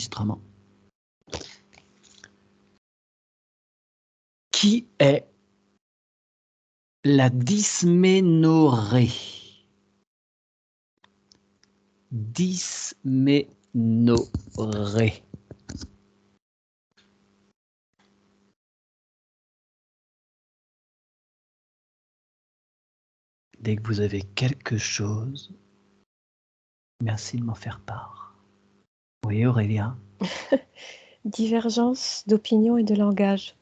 l'enregistrement. Qui est la dysménorrhée? Dysménorrhée. Dès que vous avez quelque chose, merci de m'en faire part. Oui, Aurélia? Divergence d'opinion et de langage.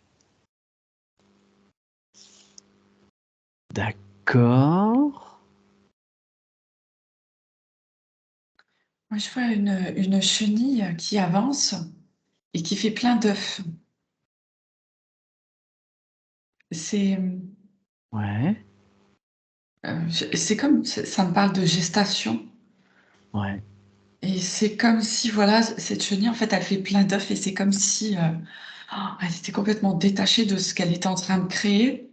D'accord. Moi, je vois une chenille qui avance et qui fait plein d'œufs. C'est Ouais, c'est comme, ça me parle de gestation. ouais. Et c'est comme si, voilà, cette chenille, en fait, elle fait plein d'œufs et c'est comme si elle était complètement détachée de ce qu'elle était en train de créer.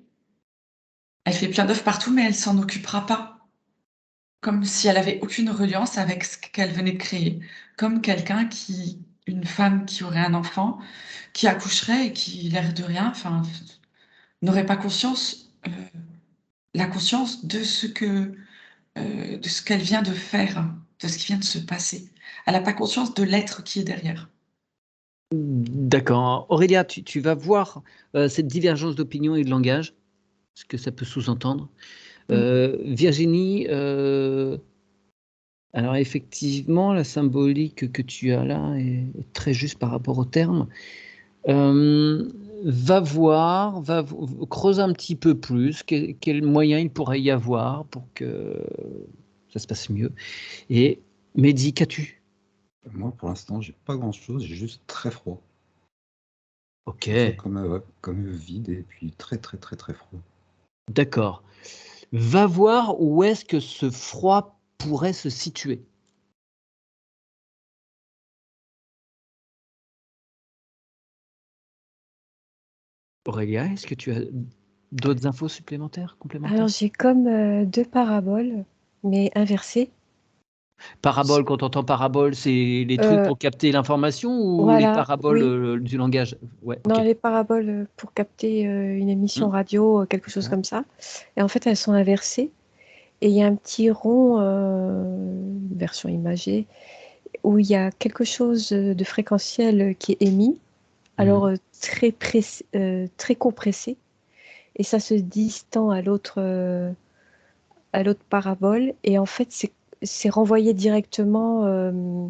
Elle fait plein d'œufs partout, mais elle s'en occupera pas. Comme si elle avait aucune reliance avec ce qu'elle venait de créer. Comme une femme qui aurait un enfant, qui accoucherait et qui, l'air de rien, enfin, n'aurait pas la conscience de ce qu'elle vient de faire, de ce qui vient de se passer. Elle n'a pas conscience de l'être qui est derrière. D'accord. Aurélia, tu vas voir cette divergence d'opinion et de langage, ce que ça peut sous-entendre. Virginie, alors effectivement, la symbolique que tu as là est très juste par rapport au terme. Va voir, creuse un petit peu plus, quel moyen il pourrait y avoir pour que ça se passe mieux. Et Mehdi, qu'as-tu? Moi, pour l'instant, j'ai pas grand-chose, j'ai juste très froid. Ok, Ça comme vide et puis très très très très froid. d'accord. Va voir où est-ce que ce froid pourrait se situer. Aurélia, est-ce que tu as d'autres infos supplémentaires, complémentaires? Alors j'ai comme 2 paraboles, mais inversées. Parabole, quand on entend parabole, c'est les trucs pour capter l'information ou les Voilà, paraboles oui. du langage? Ouais, Non, ok. les paraboles pour capter une émission radio, quelque chose comme ça. Et en fait, elles sont inversées. Et il y a un petit rond, version imagée, où il y a quelque chose de fréquentiel qui est émis, alors très compressé, et ça se distend à l'autre parabole, et en fait, c'est renvoyé directement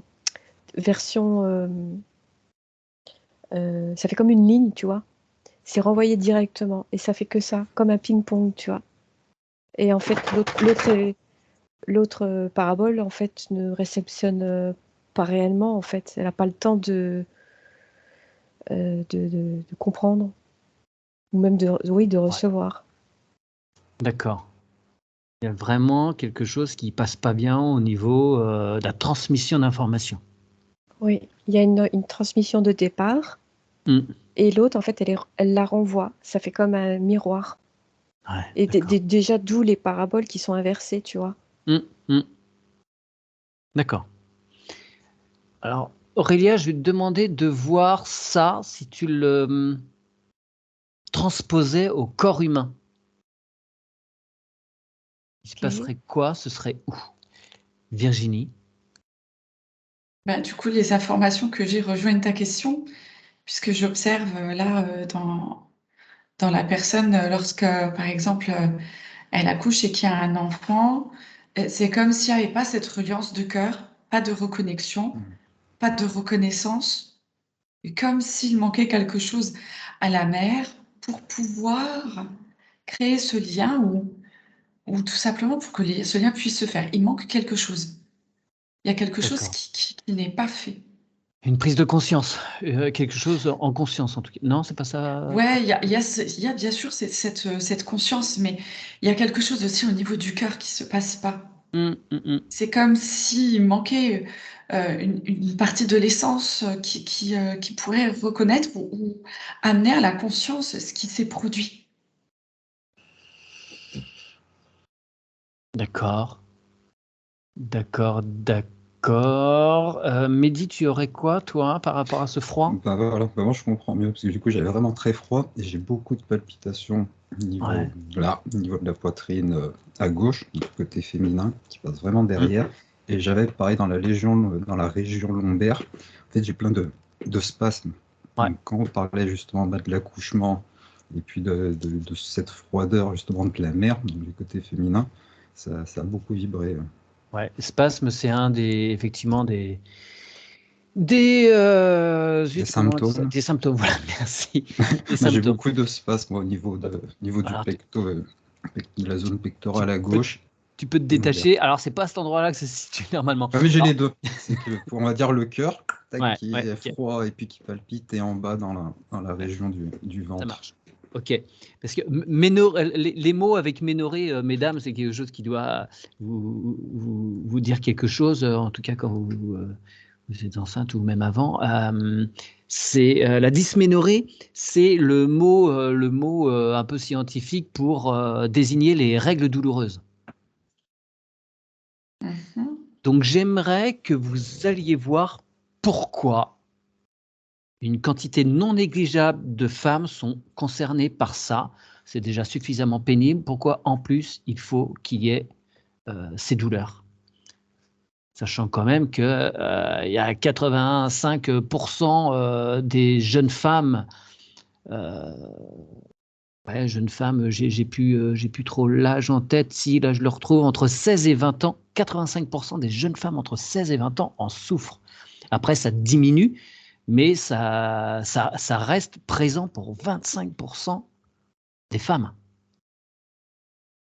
version. Ça fait comme une ligne, tu vois. C'est renvoyé directement, et ça fait que ça, comme un ping-pong, tu vois. Et en fait, l'autre parabole, en fait, ne réceptionne pas réellement, en fait. Elle n'a pas le temps de comprendre, ou même de recevoir. D'accord. Il y a vraiment quelque chose qui passe pas bien au niveau de la transmission d'informations. Oui, il y a une transmission de départ, et l'autre, en fait, elle la renvoie. Ça fait comme un miroir. Ouais, Et déjà, d'où les paraboles qui sont inversées, tu vois. D'accord. Alors, Aurélia, je vais te demander de voir ça si tu le transposais au corps humain. Il se passerait quoi? Ce serait où? Virginie? Du coup, les informations que j'ai rejoignent ta question, puisque j'observe là dans la personne, lorsque, par exemple, elle accouche et qu'il y a un enfant, c'est comme s'il n'y avait pas cette reliance de cœur, pas de reconnexion, pas de reconnaissance, et comme s'il manquait quelque chose à la mère pour pouvoir créer ce lien ou tout simplement pour que ce lien puisse se faire. Il manque quelque chose. Il y a quelque chose qui n'est pas fait. Une prise de conscience, quelque chose en conscience en tout cas. Non, c'est pas ça? Ouais, il y a bien sûr cette conscience, mais il y a quelque chose aussi au niveau du cœur qui se passe pas. C'est comme s'il manquait une partie de l'essence qui pourrait reconnaître ou amener à la conscience ce qui s'est produit. D'accord. D'accord. Mehdi, tu aurais quoi, toi, par rapport à ce froid? Bah voilà, bah moi je comprends mieux, parce que du coup j'avais vraiment très froid et j'ai beaucoup de palpitations Ouais. au niveau de la poitrine à gauche, du côté féminin, qui passe vraiment Mm. derrière. Et j'avais pareil dans la région lombaire, en fait j'ai plein de spasmes. Ouais. Donc quand on parlait justement bah, de l'accouchement et puis de cette froideur justement de la mère, donc du côté féminin, ça a beaucoup vibré. Ouais. Spasme, c'est effectivement Des comment on dit ça? symptômes. Des symptômes, voilà, merci. Des Moi, j'ai symptômes. beaucoup de spasmes au niveau du Alors, de la zone tu pectorale à peux, gauche tu peux te et lombaire. détacher. Alors, c'est pas à cet endroit-là que ça se situe normalement. Ah, mais j'ai les Alors, deux. C'est que, on va dire, le cœur, tac, ouais, qui ouais, est ok, froid et puis qui palpite, et en bas dans la ouais, région du ça ventre. marche. Ok. Parce que les mots avec ménorrhée, mesdames, c'est quelque chose qui doit vous dire quelque chose, en tout cas quand vous êtes enceinte ou même avant. C'est la dysménorrhée, c'est le mot un peu scientifique pour désigner les règles douloureuses. Mhm. Donc j'aimerais que vous alliez voir pourquoi une quantité non négligeable de femmes sont concernées par ça. C'est déjà suffisamment pénible. Pourquoi en plus il faut qu'il y ait ces douleurs? Sachant quand même qu'il y a 85% des jeunes femmes, ouais, jeunes femmes, j'ai plus trop l'âge en tête, si là je le retrouve, entre 16 et 20 ans, 85% des jeunes femmes entre 16 et 20 ans en souffrent. Après, ça diminue, mais ça reste présent pour 25% des femmes.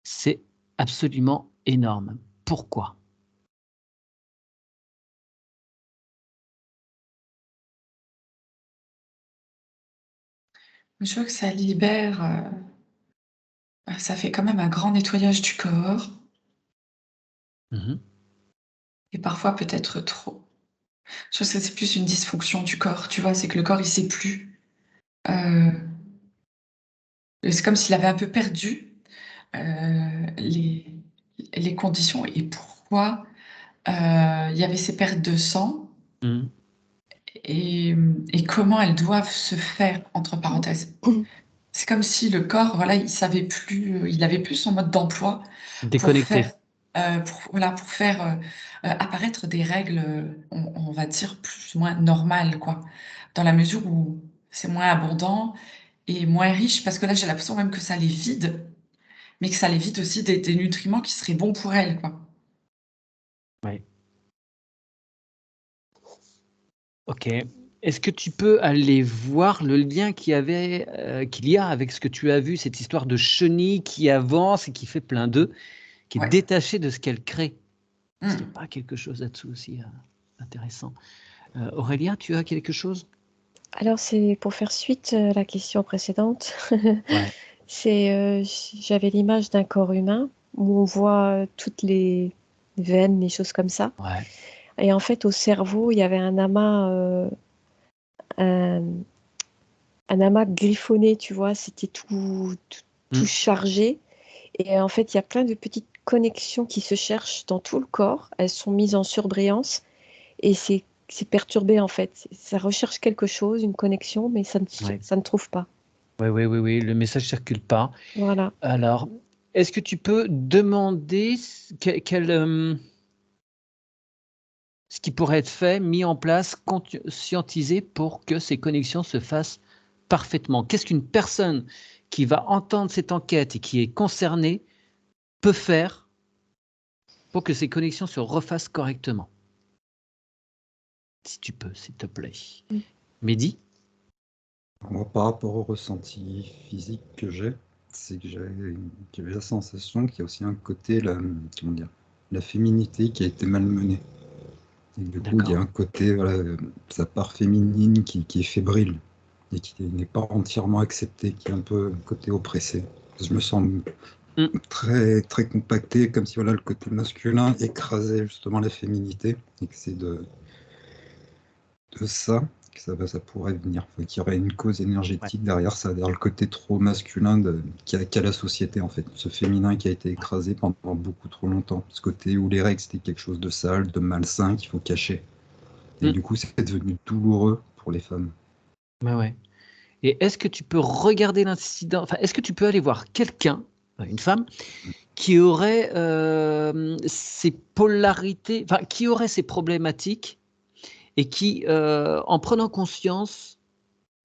C'est absolument énorme. Pourquoi? Je vois que ça libère, ça fait quand même un grand nettoyage du corps Mhm. et parfois peut-être trop. Je pense que c'est plus une dysfonction du corps, tu vois? C'est que le corps, il sait plus. Heu, c'est comme s'il avait un peu perdu, les conditions et pourquoi, il y avait ces pertes de sang Mhm. et comment elles doivent se faire, entre parenthèses. C'est comme si le corps, voilà, il savait plus, il avait plus son mode d'emploi pour Déconnecté. faire, pour faire, apparaître des règles, on va dire plus ou moins normales, quoi. Dans la mesure où c'est moins abondant et moins riche parce que là, j'ai l'impression même que ça les vide, mais que ça les vide aussi des nutriments qui seraient bons pour elles, quoi. Ouais. Ok. Est-ce que tu peux aller voir le lien qu'il y a avec ce que tu as vu, cette histoire de chenille qui avance et qui fait plein d'œufs, qui est Ouais. détachée de ce qu'elle crée? Est-ce qu'il n'y Mmh. a pas quelque chose là-dessous aussi intéressant? Aurélien, tu as quelque chose? Alors, c'est pour faire suite à la question précédente. Ouais. J'avais l'image d'un corps humain où on voit toutes les veines, les choses comme ça. Ouais. Et en fait, au cerveau, il y avait un, un amas griffonné, tu vois, c'était tout Mm. chargé. Et en fait, il y a plein de petites connexions qui se cherchent dans tout le corps. Elles sont mises en surbrillance et c'est perturbé en fait. Ça recherche quelque chose, une connexion, mais Ouais. ça ne trouve pas. Ouais, oui, le message circule pas. Voilà. Alors, est-ce que tu peux demander ce qui pourrait être fait, mis en place, conscientisé pour que ces connexions se fassent parfaitement? Qu'est-ce qu'une personne qui va entendre cette enquête et qui est concernée peut faire pour que ces connexions se refassent correctement? Si tu peux, s'il te plaît. Mm. Mehdi? Moi, par rapport au ressenti physique que j'ai, c'est que j'avais la sensation qu'il y a aussi un côté, comment dire, la féminité qui a été malmenée. Et du coup, il y a D'accord. un côté, voilà, sa part féminine qui est fébrile et qui n'est pas entièrement acceptée, qui est un peu un côté oppressé. Je me sens Mm. très, très compacté, comme si voilà, le côté masculin écrasait justement la féminité, et que c'est de ça. que ça pourrait venir, enfin, qu'il y aurait une cause énergétique derrière ça, derrière le côté trop masculin qu'a la société en fait, ce féminin qui a été écrasé pendant beaucoup trop longtemps, ce côté où les règles c'était quelque chose de sale, de malsain qu'il faut cacher. Et du coup c'est devenu douloureux pour les femmes. Ouais. Et est-ce que tu peux regarder l'incident, enfin, est-ce que tu peux aller voir quelqu'un, une femme, qui aurait ces polarités, enfin, qui aurait ces problématiques et qui, en prenant conscience,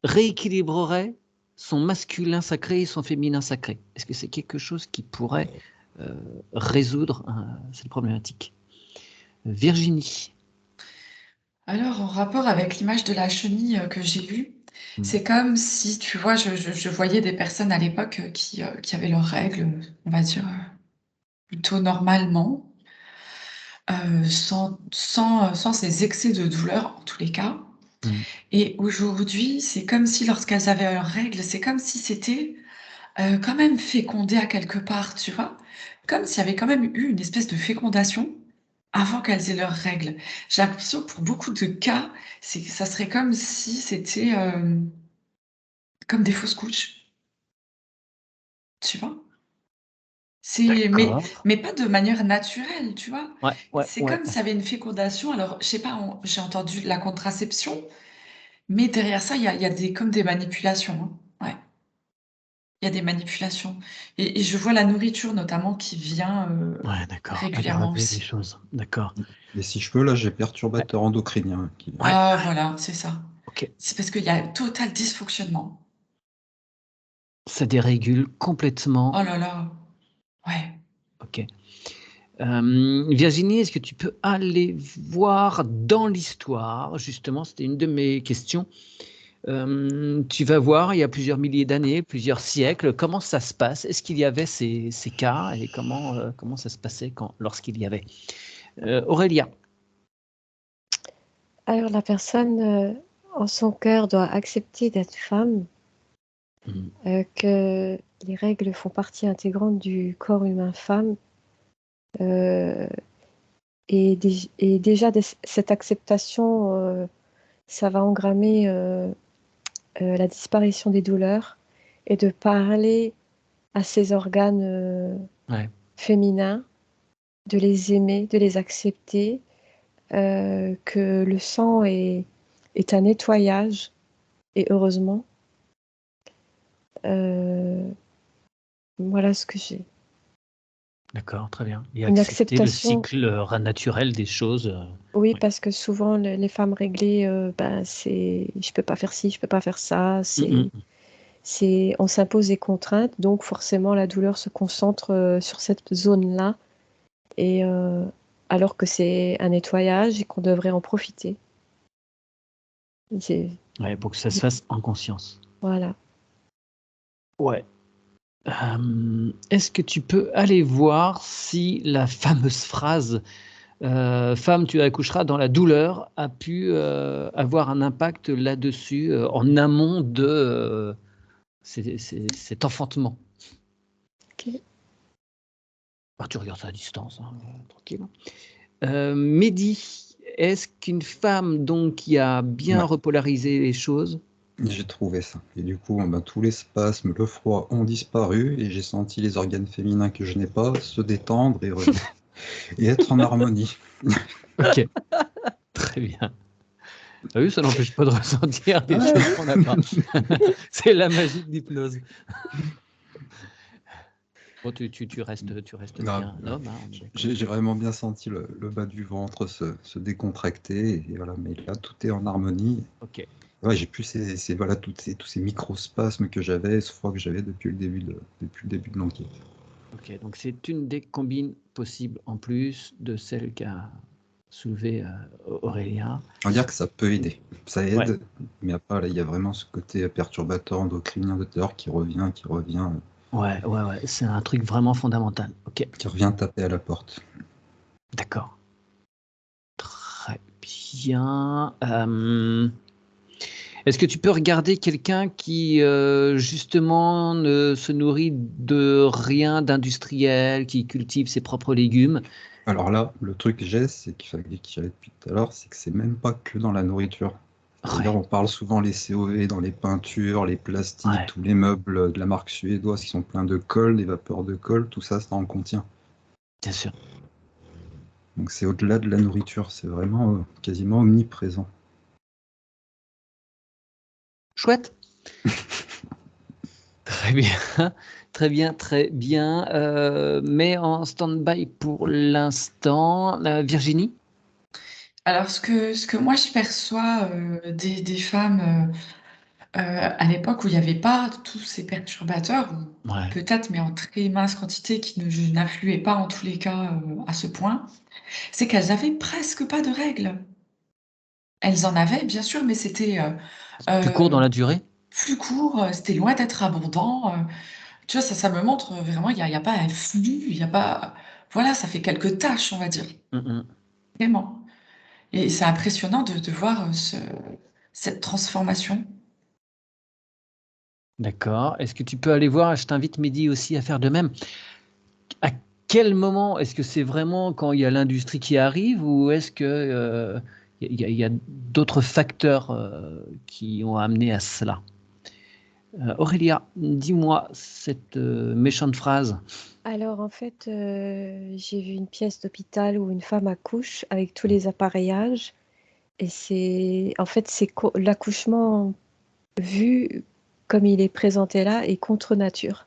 rééquilibrerait son masculin sacré et son féminin sacré? Est-ce que c'est quelque chose qui pourrait résoudre cette problématique? Virginie. Alors, en rapport avec l'image de la chenille que j'ai vue, c'est comme si, tu vois, je voyais des personnes à l'époque qui avaient leurs règles, on va dire, plutôt normalement, sans ces excès de douleur, en tous les cas. Et aujourd'hui, c'est comme si lorsqu'elles avaient leurs règles, c'est comme si c'était quand même fécondé à quelque part, tu vois? Comme s'il y avait quand même eu une espèce de fécondation avant qu'elles aient leurs règles. J'ai l'impression que pour beaucoup de cas, ça serait comme si c'était, comme des fausses couches, tu vois? D'accord. Mais pas de manière naturelle, tu vois? C'est Ouais. comme s'il y avait une fécondation. Alors, je sais pas, j'ai entendu la contraception, mais derrière ça, il y a comme des manipulations, hein. Ouais, il y a des manipulations et je vois la nourriture notamment qui vient, Ouais, d'accord. régulièrement Aggraver les aussi. choses. D'accord. Et si je peux, là j'ai perturbateur endocrinien qui vient. Ah voilà, c'est ça. Ok. C'est parce qu'il y a un total dysfonctionnement. Ça dérégule complètement. Oh là là, ouais. Ok. Virginie, est-ce que tu peux aller voir dans l'histoire, justement, c'était une de mes questions. Tu vas voir, il y a plusieurs milliers d'années, plusieurs siècles, comment ça se passe? Est-ce qu'il y avait ces cas et comment ça se passait lorsqu'il y avait? Aurélia. Alors la personne, en son cœur, doit accepter d'être femme, que les règles font partie intégrante du corps humain femme, et déjà cette acceptation, ça va engrammer la disparition des douleurs et de parler à ses organes féminins, de les aimer, de les accepter, que le sang est un nettoyage, et heureusement. Voilà ce que j'ai. D'accord, très bien. Et Une accepter le acceptation. cycle naturel des choses. Oui, Ouais. parce que souvent les femmes réglées, c'est je peux pas faire ci, je peux pas faire ça, on s'impose des contraintes, donc forcément la douleur se concentre sur cette zone-là, et alors que c'est un nettoyage et qu'on devrait en profiter. Ouais, pour que ça se fasse en conscience. Voilà. Ouais. Est-ce que tu peux aller voir si la fameuse phrase femme, tu accoucheras dans la douleur a pu avoir un impact là-dessus en amont de cet enfantement? Ok. Alors, tu regardes ça à distance, hein, tranquille. Mehdi, est-ce qu'une femme donc qui a bien repolarisé les choses? J'ai trouvé ça. Et du coup, tous les spasmes, le froid ont disparu et j'ai senti les organes féminins que je n'ai pas se détendre et être en harmonie. Ok, très bien. T'as vu, ça n'empêche pas de ressentir des choses qu'on n'a pas. C'est la magie de l'hypnose. Bon, tu restes bien un homme. Hein, j'ai vraiment bien senti le bas du ventre se décontracter. Et voilà, mais là, tout est en harmonie. Ok. Ouais, j'ai plus tous ces microspasmes que j'avais, ce froid que j'avais depuis le début de l'enquête. Ok, donc c'est une des combines possibles en plus de celle qu'a soulevé Aurélien. On va dire que ça peut aider, ça aide, Ouais. mais après là, il y a vraiment ce côté perturbateur endocrinien de terreur qui revient, Ouais, c'est un truc vraiment fondamental. Ok. qui revient taper à la porte. D'accord. Très bien. Est-ce que tu peux regarder quelqu'un qui justement ne se nourrit de rien d'industriel, qui cultive ses propres légumes? Alors là, le truc que j'ai, c'est qu'il fallait qu'il y avait depuis tout à l'heure, c'est que c'est même pas que dans la nourriture. C'est-à-dire, Ouais, on parle souvent les COV dans les peintures, les plastiques, ouais, tous les meubles de la marque suédoise qui sont pleins de colle, des vapeurs de colle, tout ça, ça en contient. bien sûr. Donc c'est au-delà de la nourriture, c'est vraiment quasiment omniprésent. Chouette. Très bien, très bien, très bien. Mais en stand-by pour l'instant. Virginie? Alors, ce que moi je perçois des femmes à l'époque où il n'y avait pas tous ces perturbateurs, ou Ouais. peut-être, mais en très mince quantité, qui n'affluaient pas en tous les cas à ce point, c'est qu'elles avaient presque pas de règles. Elles en avaient, bien sûr, mais c'était Plus court dans euh, la durée? plus court, c'était loin d'être abondant. Tu vois, ça me montre vraiment, il y a pas un flux, il n'y a pas. Voilà, ça fait quelques tâches, on va dire, Mhm. vraiment. Et c'est impressionnant de voir cette transformation. D'accord. Est-ce que tu peux aller voir, je t'invite Mehdi aussi à faire de même. À quel moment, est-ce que c'est vraiment quand il y a l'industrie qui arrive ou est-ce que il y a d'autres facteurs qui ont amené à cela? Aurélia, dis-moi cette méchante phrase. Alors en fait, j'ai vu une pièce d'hôpital où une femme accouche avec tous les appareillages et l'accouchement vu comme il est présenté là est contre nature.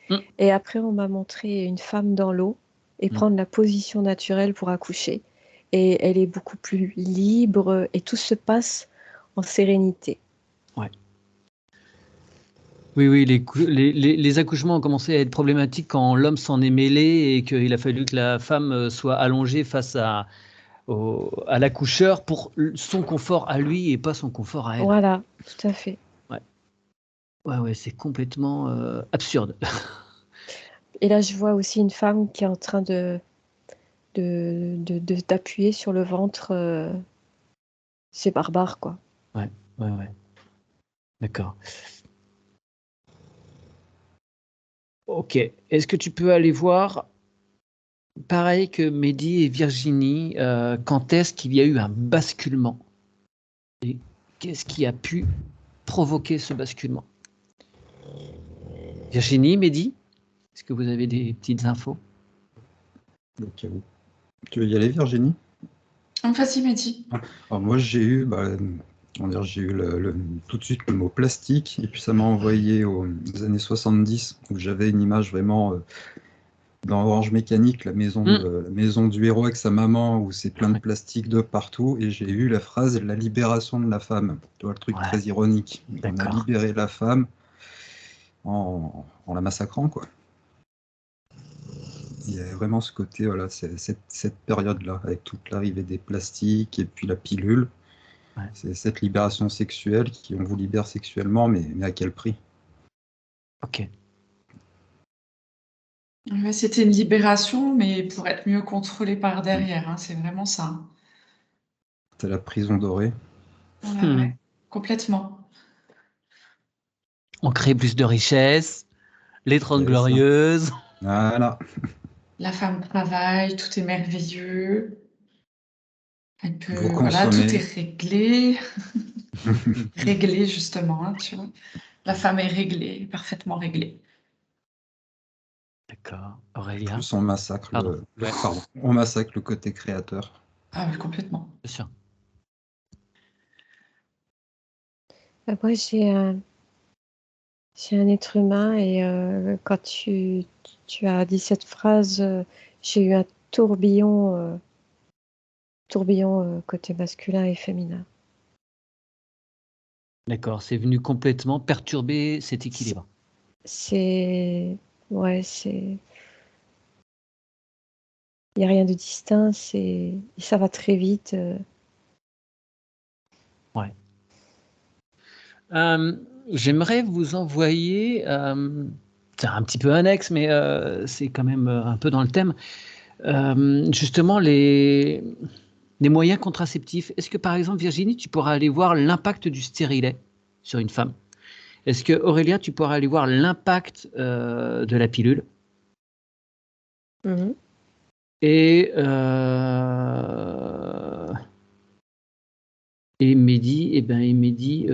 Hum, Et après, on m'a montré une femme dans l'eau et hum. prendre la position naturelle pour accoucher. Et elle est beaucoup plus libre et tout se passe en sérénité. Ouais. Oui, oui, les accouchements ont commencé à être problématiques quand l'homme s'en est mêlé et qu'il a fallu que la femme soit allongée face à l'accoucheur pour son confort à lui et pas son confort à elle. Voilà, tout à fait. Ouais, ouais, ouais, c'est complètement absurde. Et là, je vois aussi une femme qui est en train d'appuyer sur le ventre. C'est barbare, quoi. Ouais, ouais, ouais. D'accord. Ok. Est-ce que tu peux aller voir, pareil que Mehdi et Virginie, quand est-ce qu'il y a eu un basculement? Et qu'est-ce qui a pu provoquer ce basculement? Virginie, Mehdi, est-ce que vous avez des petites infos? Au cas où. Tu veux y aller, Virginie? Vas-y, Mehdi. Alors moi j'ai eu, comment dire, j'ai eu tout de suite le mot plastique, et puis ça m'a envoyé aux années 70, où j'avais une image vraiment dans Orange Mécanique, la maison du héros avec sa maman, où c'est plein de Ouais, plastique de partout, et j'ai eu la phrase «la libération de la femme». Tu vois, le truc ouais, très ironique. On a d'accord. libéré la femme en la massacrant, quoi. Il y a vraiment ce côté, voilà, cette période-là, avec toute l'arrivée des plastiques et puis la pilule. Ouais. C'est cette libération sexuelle qui, on vous libère sexuellement, mais à quel prix? Ok. Ouais, c'était une libération, mais pour être mieux contrôlé par derrière, hein, c'est vraiment ça. C'est la prison dorée. Ouais, Hmm. ouais, complètement. On crée plus de richesses, les 30 C'est ça. glorieuses. Voilà. La femme travaille, tout est merveilleux. Elle Vous peut, voilà, tout est consommez. réglé, réglé justement, hein, tu vois. La femme est réglée, parfaitement réglée. D'accord. Aurélia? Plus on massacre Pardon. Ouais, pardon, on massacre le côté créateur. Ah oui, complètement. bien sûr. Moi, j'ai un être humain et quand tu as dit cette phrase, j'ai eu un tourbillon côté masculin et féminin. D'accord. C'est venu complètement perturber cet équilibre. C'est, ouais, il n'y a rien de distinct, ça va très vite. Ouais. Euh, J'aimerais vous envoyer, c'est un petit peu annexe, mais c'est quand même un peu dans le thème, justement les moyens contraceptifs. Est-ce que par exemple, Virginie, tu pourras aller voir l'impact du stérilet sur une femme? Est-ce que Aurélia, tu pourras aller voir l'impact de la pilule? Mhm. Et Et Mehdi, Mehdi.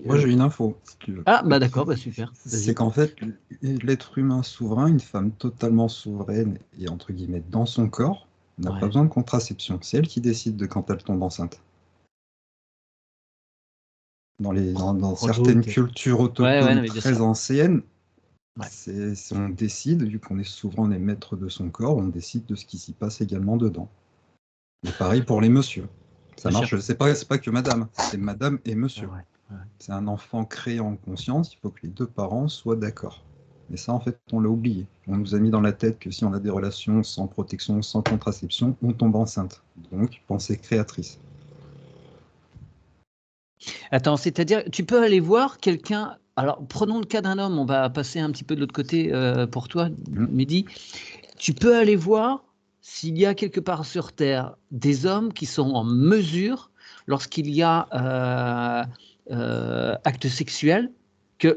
Moi, j'ai une info, si tu veux. Ah, bah d'accord, bah super. C'est Vas-y. qu'en fait, l'être humain souverain, une femme totalement souveraine et entre guillemets dans son corps, n'a pas Ouais. besoin de contraception. C'est elle qui décide de quand elle tombe enceinte. Dans certaines Ok. cultures Ouais, autochtones non, mais bien sûr. très anciennes, Ouais. on décide, vu qu'on est souverain, on est maître de son corps, on décide de ce qui s'y passe également dedans. Et pareil pour les messieurs. Ça Bien sûr. marche, c'est pas que madame, c'est madame et Ouais, monsieur. ouais, ouais. C'est un enfant créé en conscience, il faut que les deux parents soient d'accord. Mais ça, en fait, on l'a oublié. On nous a mis dans la tête que si on a des relations sans protection, sans contraception, on tombe enceinte. Donc, pensée créatrice. Attends, c'est-à-dire, tu peux aller voir quelqu'un. Alors, prenons le cas d'un homme, on va passer un petit peu de l'autre côté pour toi, Hmm. Mehdi. Tu peux aller voir s'il y a quelque part sur Terre des hommes qui sont en mesure, lorsqu'il y a acte sexuel, que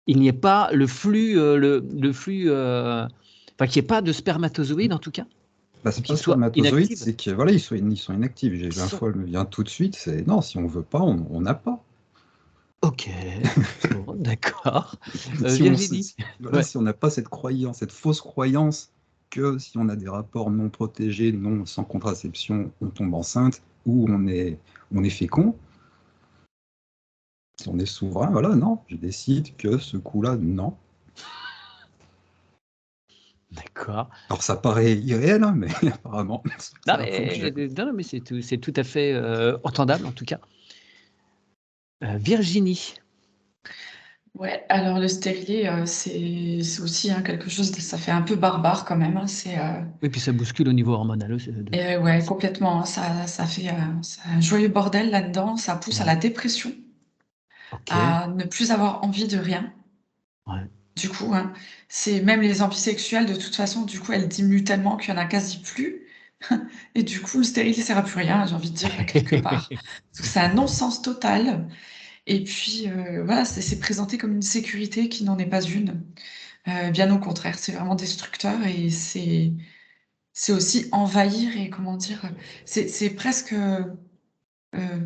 il n'y ait pas le flux, enfin, qu'il n'y ait pas de spermatozoïdes en tout cas, Bah, ou c'est pas qu'ils soient spermatozoïdes, inactifs. c'est que voilà, ils sont inactifs. Ils sont... L'info, elle me vient tout de suite. C'est non, si on veut pas, on n'a pas. Ok, bon, d'accord. Si on Virginie? si, voilà, Ouais. si on n'a pas cette croyance, cette fausse croyance que si on a des rapports non protégés, non sans contraception, on tombe enceinte ou on est fécond. Si on est souverain, voilà, non, je décide que ce coup-là, non. D'accord. Alors ça paraît irréel, hein, mais apparemment, c'est Non, l'info que j'ai. mais c'est tout à fait entendable en tout cas. Virginie. Ouais, alors le stérilet, c'est aussi hein, quelque chose ça fait un peu barbare quand même. Hein, Oui, puis ça bouscule au niveau hormonal aussi. et ouais, complètement. Hein, ça fait c'est un joyeux bordel là-dedans. Ça pousse à Ouais. la dépression, Ok. à ne plus avoir envie de rien. Ouais. Du coup, hein, c'est même les envies sexuelles, de toute façon, du coup, elles diminuent tellement qu'il y en a quasi plus. Et du coup, le stérilet sert à plus rien, j'ai envie de dire, quelque part. Parce que c'est un non-sens total. Et puis, voilà, c'est présenté comme une sécurité qui n'en est pas une. Bien au contraire, c'est vraiment destructeur et c'est aussi envahir et comment dire, c'est presque euh,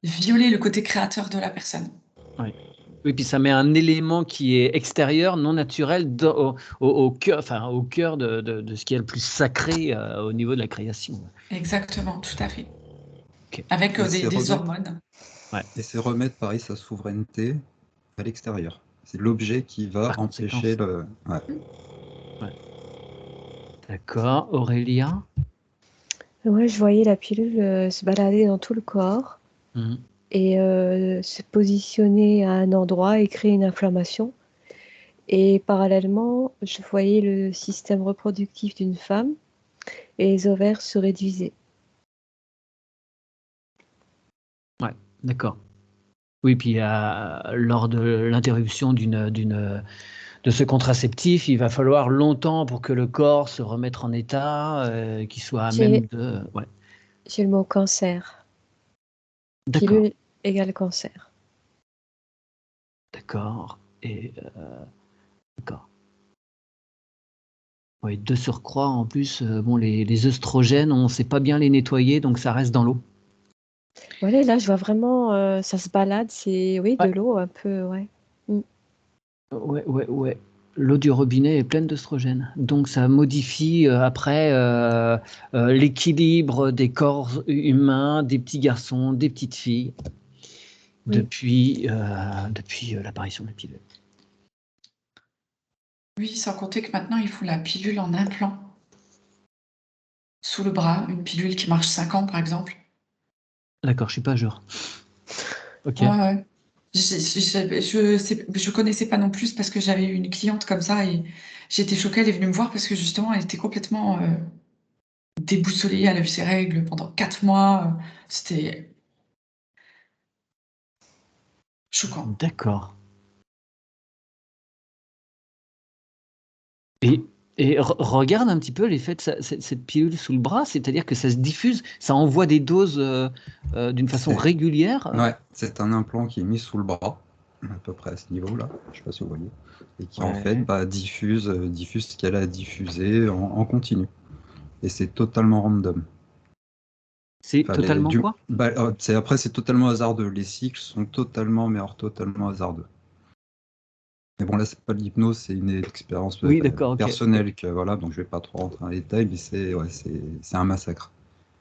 violer le côté créateur de la personne. Ouais. Oui, puis ça met un élément qui est extérieur, non naturel, au cœur, enfin, au cœur de ce qui est le plus sacré au niveau de la création. Exactement, tout à fait. Ok. Avec Et c'est des remettre, hormones. Ouais. et c'est remettre, pareil, sa souveraineté à l'extérieur. C'est l'objet qui va Par empêcher conséquence. le. Ouais. Ouais. D'accord. Aurélia. Moi, je voyais la pilule se balader dans tout le corps Mhm. et se positionner à un endroit et créer une inflammation. Et parallèlement, je voyais le système reproductif d'une femme et les ovaires se réduisaient. Ouais. D'accord. Oui, puis lors de l'interruption de ce contraceptif, il va falloir longtemps pour que le corps se remette en état, qu'il soit à J'ai même de. Ouais. j'ai le mot cancer. D'accord. Pilule égale cancer. D'accord. Et d'accord. Oui, de surcroît, en plus, bon, les œstrogènes, on ne sait pas bien les nettoyer, donc ça reste dans l'eau. Voilà, là, je vois vraiment, ça se balade, c'est, oui, de Ouais, l'eau un peu, ouais. Mm. ouais, ouais, ouais. L'eau du robinet est pleine d'œstrogènes. Donc ça modifie après l'équilibre des corps humains, des petits garçons, des petites filles, Oui, depuis l'apparition de la pilule. Oui, sans compter que maintenant, il faut la pilule en implant sous le bras, une pilule qui marche 5 ans, par exemple. D'accord, je suis pas à jour. Ok. Ouais, ouais. Je connaissais pas non plus parce que j'avais eu une cliente comme ça et j'étais choquée. Elle est venue me voir parce que justement, elle était complètement déboussolée. Elle a vu ses règles pendant 4 mois. C'était choquant. D'accord. Et, regarde un petit peu l'effet de cette pilule sous le bras, c'est-à-dire que ça se diffuse, ça envoie des doses d'une façon C'est régulière. ouais, c'est un implant qui est mis sous le bras, à peu près à ce niveau-là, je sais pas si vous voyez, et qui en fait Ouais. bah, diffuse ce qu'elle a diffusé en continu. Et c'est totalement random. C'est Enfin, totalement quoi? c'est totalement hasardeux. Les cycles sont totalement, mais alors totalement hasardeux. Mais bon, là, c'est pas de l'hypnose, c'est une expérience Oui, d'accord, ok. personnelle voilà, donc je vais pas trop rentrer dans les détails, mais c'est un massacre.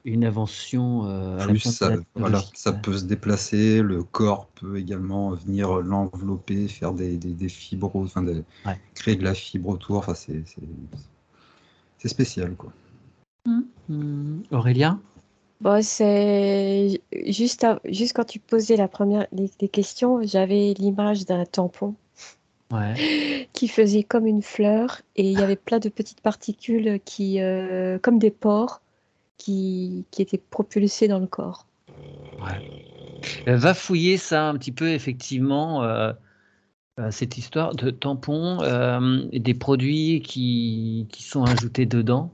Une invention à la Plus, pointe de la voilà, technologie. ça Ouais. peut se déplacer, le corps peut également venir l'envelopper, faire des fibres, Ouais. créer de la fibre autour. Enfin, c'est spécial, quoi. Aurélien? Bon, c'est juste quand tu posais les questions, j'avais l'image d'un tampon Ouais. qui faisait comme une fleur et il y avait plein de petites particules comme des pores, qui étaient propulsées dans le corps. Ouais. Va fouiller ça un petit peu, effectivement, cette histoire de tampons et des produits qui sont ajoutés dedans,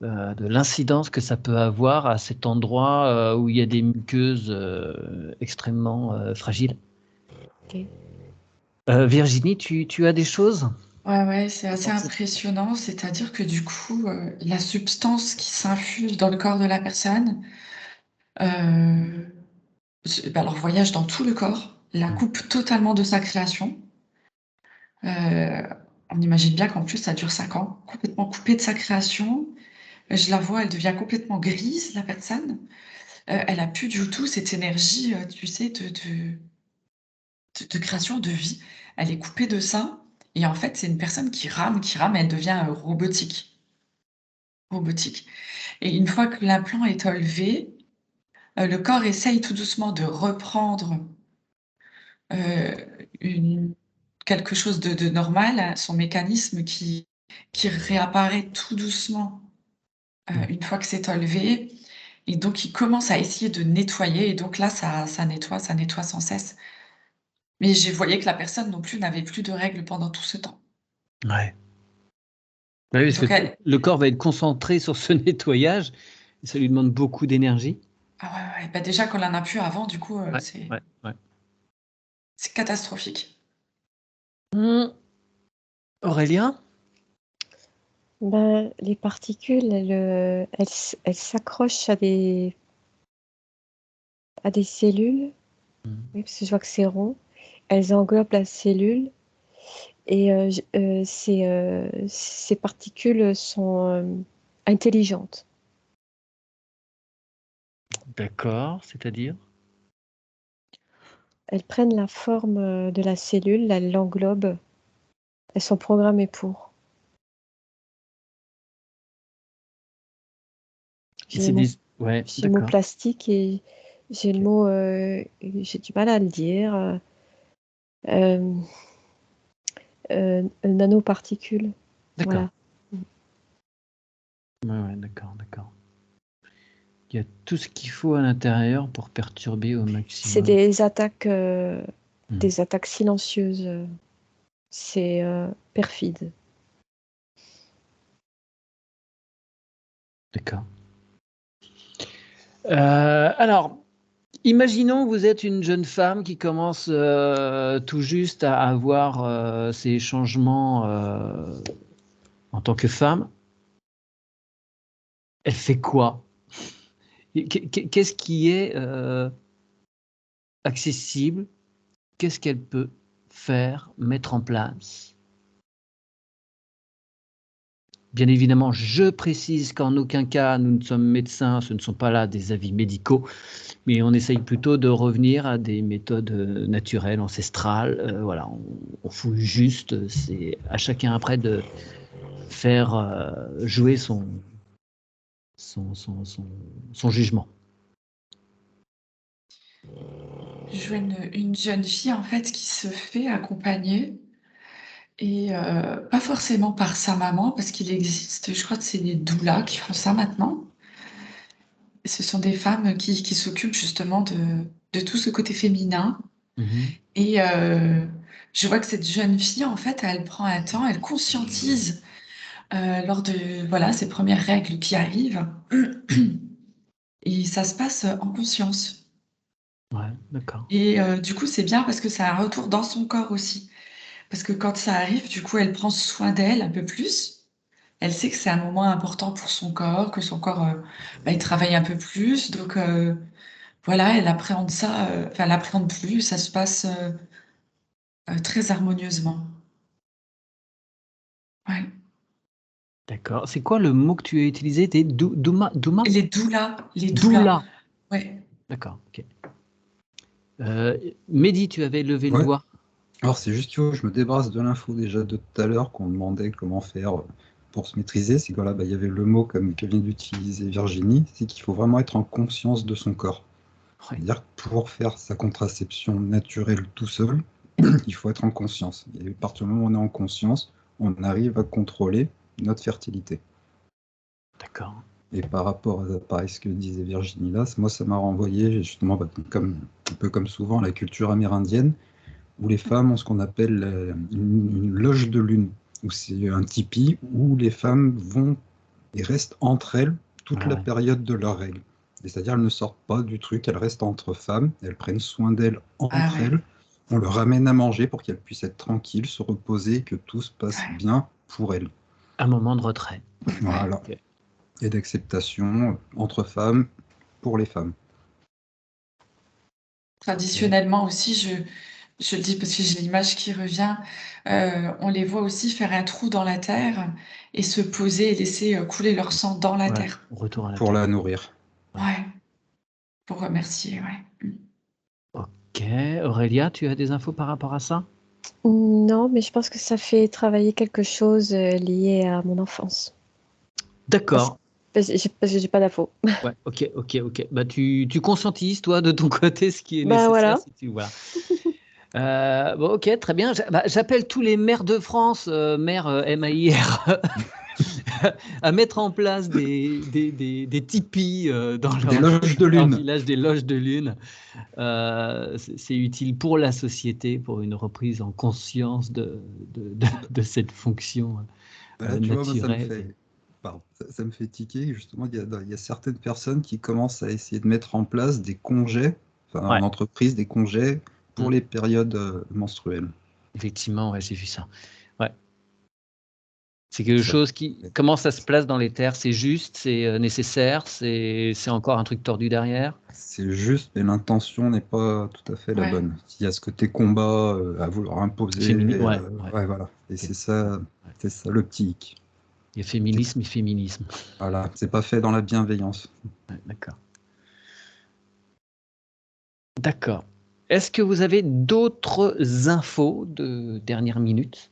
de l'incidence que ça peut avoir à cet endroit où il y a des muqueuses extrêmement fragiles. Ok. Virginie, tu as des choses? Ouais, c'est assez impressionnant. C'est-à-dire que du coup, la substance qui s'infuse dans le corps de la personne, euh, alors voyage dans tout le corps, la coupe totalement de sa création. Euh, on imagine bien qu'en plus, ça dure 5 ans, complètement coupée de sa création. Je la vois, elle devient complètement grise, la personne. Elle a plus du tout cette énergie, tu sais, de création, de vie. Elle est coupée de ça. Et en fait, c'est une personne qui rame, elle devient robotique. Robotique. Et une fois que l'implant est enlevé, le corps essaye tout doucement de reprendre euh, quelque chose de normal, hein, son mécanisme qui réapparaît tout doucement une fois que c'est enlevé. Et donc, il commence à essayer de nettoyer. Et donc là, ça nettoie sans cesse. Mais je voyais que la personne non plus n'avait plus de règles pendant tout ce temps. Ouais. Bah oui, parce Donc, que le corps va être concentré sur ce nettoyage, et ça lui demande beaucoup d'énergie. ah ouais. Bah déjà qu'on en a plus avant, du coup, Ouais, ouais. c'est catastrophique. Aurélien? Ben, les particules, elles s'accrochent à des cellules, oui, parce que je vois que c'est rond. Elles englobent la cellule et ces particules sont intelligentes. D'accord, c'est-à-dire? Elles prennent la forme de la cellule, elles l'englobent, elles sont programmées pour. J'ai Ouais, le mot d'accord. plastique et j'ai le Ok. mot, j'ai du mal à le dire, euh, nanoparticules. D'accord. Voilà. Ouais, d'accord. Il y a tout ce qu'il faut à l'intérieur pour perturber au C'est maximum. des attaques silencieuses. C'est perfide. D'accord. Alors, imaginons que vous êtes une jeune femme qui commence tout juste à avoir ces changements en tant que femme. Elle fait quoi? Qu'est-ce qui est accessible? Qu'est-ce qu'elle peut faire, mettre en place? Bien évidemment, je précise qu'en aucun cas nous ne sommes médecins, ce ne sont pas là des avis médicaux, mais on essaye plutôt de revenir à des méthodes naturelles, ancestrales. Voilà, on fout juste, c'est à chacun après de faire jouer son jugement. Je vois une jeune fille, en fait, qui se fait accompagner. Et pas forcément par sa maman, parce qu'il existe, je crois que c'est des doulas qui font ça maintenant. Et ce sont des femmes qui s'occupent justement de tout ce côté féminin. Et je vois que cette jeune fille, en fait, elle prend un temps, elle conscientise lors de voilà, ces premières règles qui arrivent. Et ça se passe en conscience. Ouais, d'accord. Et du coup, c'est bien parce que ça a un retour dans son corps aussi. Parce que quand ça arrive, du coup, elle prend soin d'elle un peu plus. elle sait que c'est un moment important pour son corps, que son corps, il travaille un peu plus. Donc, voilà, elle appréhende ça, enfin, elle appréhende plus, ça se passe très harmonieusement. Ouais. D'accord. C'est quoi le mot que tu as utilisé? Douma? Et les doulas, Doula. ouais. D'accord, ok. Mehdi, tu avais levé le Ouais. doigt. Alors, c'est juste que je me débarrasse de l'info déjà de tout à l'heure qu'on demandait comment faire pour se maîtriser. C'est que voilà, il y avait le mot comme que vient d'utiliser Virginie, c'est qu'il faut vraiment être en conscience de son corps. Ouais. C'est-à-dire que pour faire sa contraception naturelle tout seul, il faut être en conscience. Et à partir du moment où on est en conscience, on arrive à contrôler notre fertilité. D'accord. Et par rapport à pareil, ce que disait Virginie là, moi ça m'a renvoyé justement un peu comme souvent la culture amérindienne, où les femmes ont ce qu'on appelle une loge de lune, où c'est un tipi où les femmes vont et restent entre elles toute la période de leurs règles. C'est-à-dire elles ne sortent pas du truc, elles restent entre femmes, elles prennent soin d'elles entre ouais. elles, on leur ramène à manger pour qu'elles puissent être tranquilles, se reposer, que tout se passe Ouais. bien pour elles. Un moment de retrait. Voilà. Ok. Et d'acceptation entre femmes, pour les femmes. Traditionnellement aussi, je le dis parce que j'ai l'image qui revient, on les voit aussi faire un trou dans la terre et se poser et laisser couler leur sang dans la Ouais, terre. retour à la Pour terre. la nourrir. Ouais, pour remercier, ouais. Ok. Aurélia, tu as des infos par rapport à ça? Non, mais je pense que ça fait travailler quelque chose lié à mon enfance. D'accord. Parce que j'ai pas d'infos. Ouais, ok. Bah, tu conscientises, toi, de ton côté, ce qui est Bah nécessaire. voilà. Si tu, voilà. Bon, ok, très bien. J'appelle tous les maires de France, maires MAIR, à mettre en place des tipis dans Des leur, loges de leur lune. village, des loges de lune. C'est utile pour la société, pour une reprise en conscience de cette fonction Là, tu vois, moi, naturelle. ça me fait tiquer. Justement, il y a certaines personnes qui commencent à essayer de mettre en place des congés, enfin, Ouais. en entreprise, des congés pour les périodes menstruelles. Effectivement, ouais, j'ai vu ça. Ouais. C'est quelque Ça. chose qui, comment ça se place dans les terres? C'est juste, c'est nécessaire, c'est encore un truc tordu derrière? C'est juste, mais l'intention n'est pas tout à fait la Ouais. bonne. Il y a ce côté combat à vouloir imposer. Féminin, ouais. Ouais, voilà. Et Ok. c'est ça le petit hic. Il y a féminisme et féminisme. Voilà, c'est pas fait dans la bienveillance. Ouais, d'accord. D'accord. Est-ce que vous avez d'autres infos de dernière minute?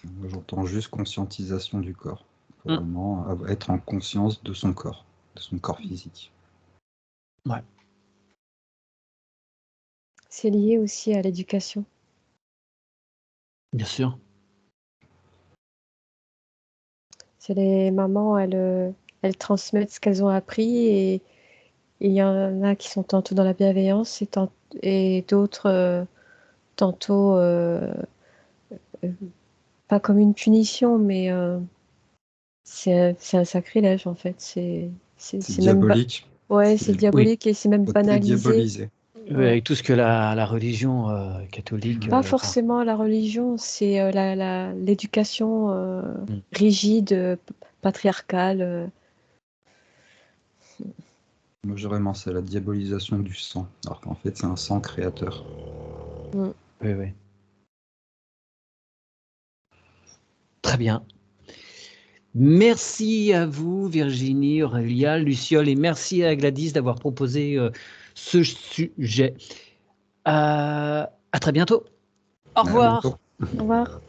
Moi, j'entends juste conscientisation du corps. Faut vraiment être en conscience de son corps physique. Ouais. C'est lié aussi à l'éducation. Bien sûr. C'est les mamans, elles transmettent ce qu'elles ont appris et il y en a qui sont tantôt dans la bienveillance et d'autres tantôt pas comme une punition, mais c'est un sacrilège en fait. C'est même diabolique. ouais, c'est diabolique et c'est même banalisé. Diabolisé. Ouais, avec tout ce que la religion catholique. Pas forcément la religion, c'est l'éducation rigide, patriarcale. Moi, vraiment, c'est la diabolisation du sang. Alors qu'en fait, c'est un sang créateur. Oui. Très bien. Merci à vous, Virginie, Aurélia, Luciole, et merci à Gladys d'avoir proposé ce sujet. À très bientôt. Au revoir. Bientôt. Au revoir.